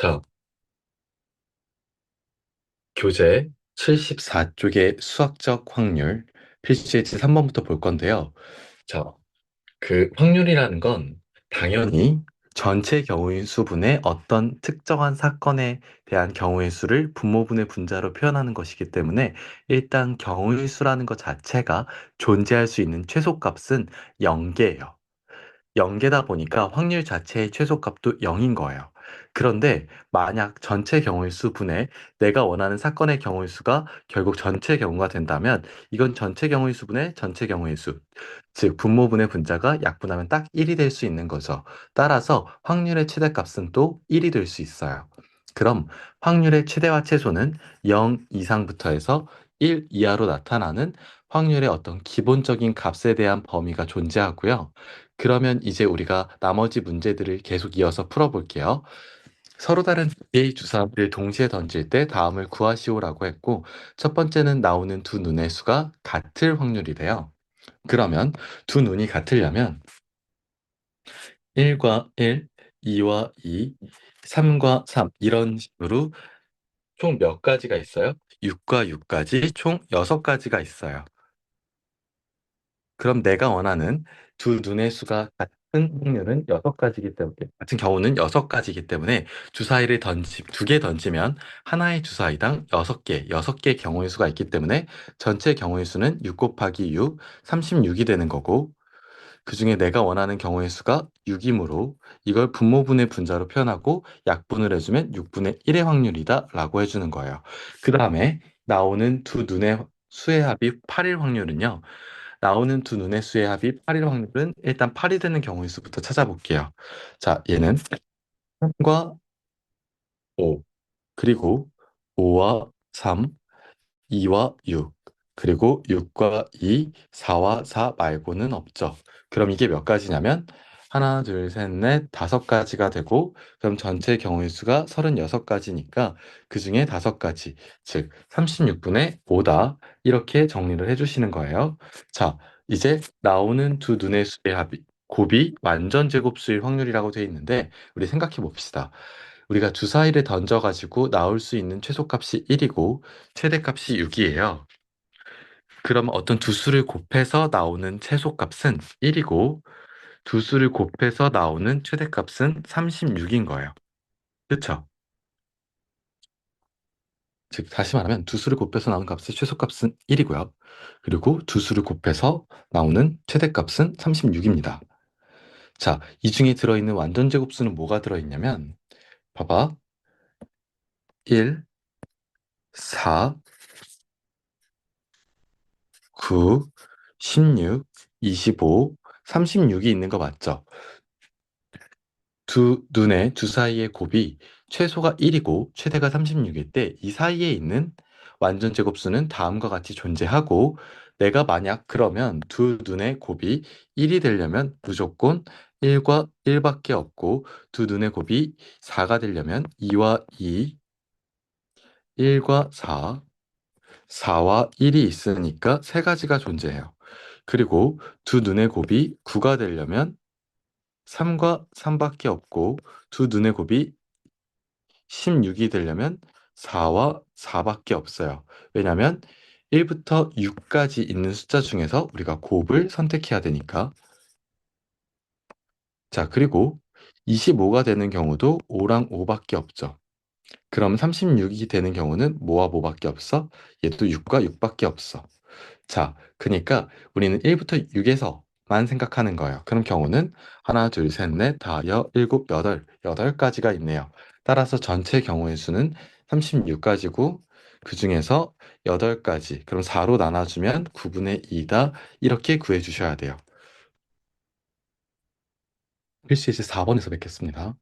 자, 교재 74쪽의 수학적 확률 필수예제 3번부터 볼 건데요. 자, 그 확률이라는 건 당연히 전체 경우의 수분의 어떤 특정한 사건에 대한 경우의 수를 분모분의 분자로 표현하는 것이기 때문에 일단 경우의 수라는 것 자체가 존재할 수 있는 최소값은 0개예요. 0개다 보니까 확률 자체의 최소값도 0인 거예요. 그런데 만약 전체 경우의 수 분의 내가 원하는 사건의 경우의 수가 결국 전체 경우가 된다면 이건 전체 경우의 수분의 전체 경우의 수, 즉 분모분의 분자가 약분하면 딱 1이 될 수 있는 거죠. 따라서 확률의 최대값은 또 1이 될 수 있어요. 그럼 확률의 최대와 최소는 0 이상부터 해서 1 이하로 나타나는 확률의 어떤 기본적인 값에 대한 범위가 존재하고요. 그러면 이제 우리가 나머지 문제들을 계속 이어서 풀어볼게요. 서로 다른 두 개의 주사를 동시에 던질 때 다음을 구하시오라고 했고, 첫 번째는 나오는 두 눈의 수가 같을 확률이래요. 그러면 두 눈이 같으려면 1과 1, 2와 2, 3과 3 이런 식으로 총 몇 가지가 있어요? 6과 6까지 총 6가지가 있어요. 그럼 내가 원하는 두 눈의 수가 같은 확률은 6가지이기 때문에, 같은 경우는 6가지이기 때문에 주사위를 두 개 던지면 하나의 주사위당 6개, 6개의 경우의 수가 있기 때문에 전체 경우의 수는 6 곱하기 6, 36이 되는 거고, 그 중에 내가 원하는 경우의 수가 6이므로 이걸 분모분의 분자로 표현하고 약분을 해주면 6분의 1의 확률이다 라고 해주는 거예요. 그 다음에 나오는 두 눈의 수의 합이 8일 확률은요. 나오는 두 눈의 수의 합이 8일 확률은 일단 8이 되는 경우의 수부터 찾아볼게요. 자, 얘는 3과 5, 그리고 5와 3, 2와 6, 그리고 6과 2, 4와 4 말고는 없죠. 그럼 이게 몇 가지냐면 하나, 둘, 셋, 넷, 5가지가 되고 그럼 전체 경우의 수가 36가지니까 그 중에 5가지, 즉 36분의 5다. 이렇게 정리를 해주시는 거예요. 자, 이제 나오는 두 눈의 수의 합이 곱이 완전 제곱수일 확률이라고 되어 있는데 우리 생각해 봅시다. 우리가 주사위를 던져가지고 나올 수 있는 최소값이 1이고 최대값이 6이에요. 그럼 어떤 두 수를 곱해서 나오는 최소값은 1이고 두 수를 곱해서 나오는 최대값은 36인 거예요. 그렇죠? 즉 다시 말하면 두 수를 곱해서 나오는 값의 최소값은 1이고요. 그리고 두 수를 곱해서 나오는 최대값은 36입니다. 자, 이 중에 들어있는 완전 제곱수는 뭐가 들어있냐면 봐봐. 1, 4, 9, 16, 25, 36이 있는 거 맞죠? 두 눈의 두 사이의 곱이 최소가 1이고 최대가 36일 때 이 사이에 있는 완전 제곱수는 다음과 같이 존재하고 내가 만약 그러면 두 눈의 곱이 1이 되려면 무조건 1과 1밖에 없고 두 눈의 곱이 4가 되려면 2와 2, 1과 4, 4와 1이 있으니까 세 가지가 존재해요. 그리고 두 눈의 곱이 9가 되려면 3과 3밖에 없고 두 눈의 곱이 16이 되려면 4와 4밖에 없어요. 왜냐하면 1부터 6까지 있는 숫자 중에서 우리가 곱을 선택해야 되니까. 자, 그리고 25가 되는 경우도 5랑 5밖에 없죠. 그럼 36이 되는 경우는 뭐와 뭐밖에 없어? 얘도 6과 6밖에 없어. 자, 그러니까 우리는 1부터 6에서만 생각하는 거예요. 그럼 경우는 하나, 둘, 셋, 넷, 다, 일곱, 여덟, 8가지가 있네요. 따라서 전체 경우의 수는 36가지고 그 중에서 8가지, 그럼 4로 나눠주면 9분의 2다. 이렇게 구해 주셔야 돼요. 필수 이제 4번에서 뵙겠습니다.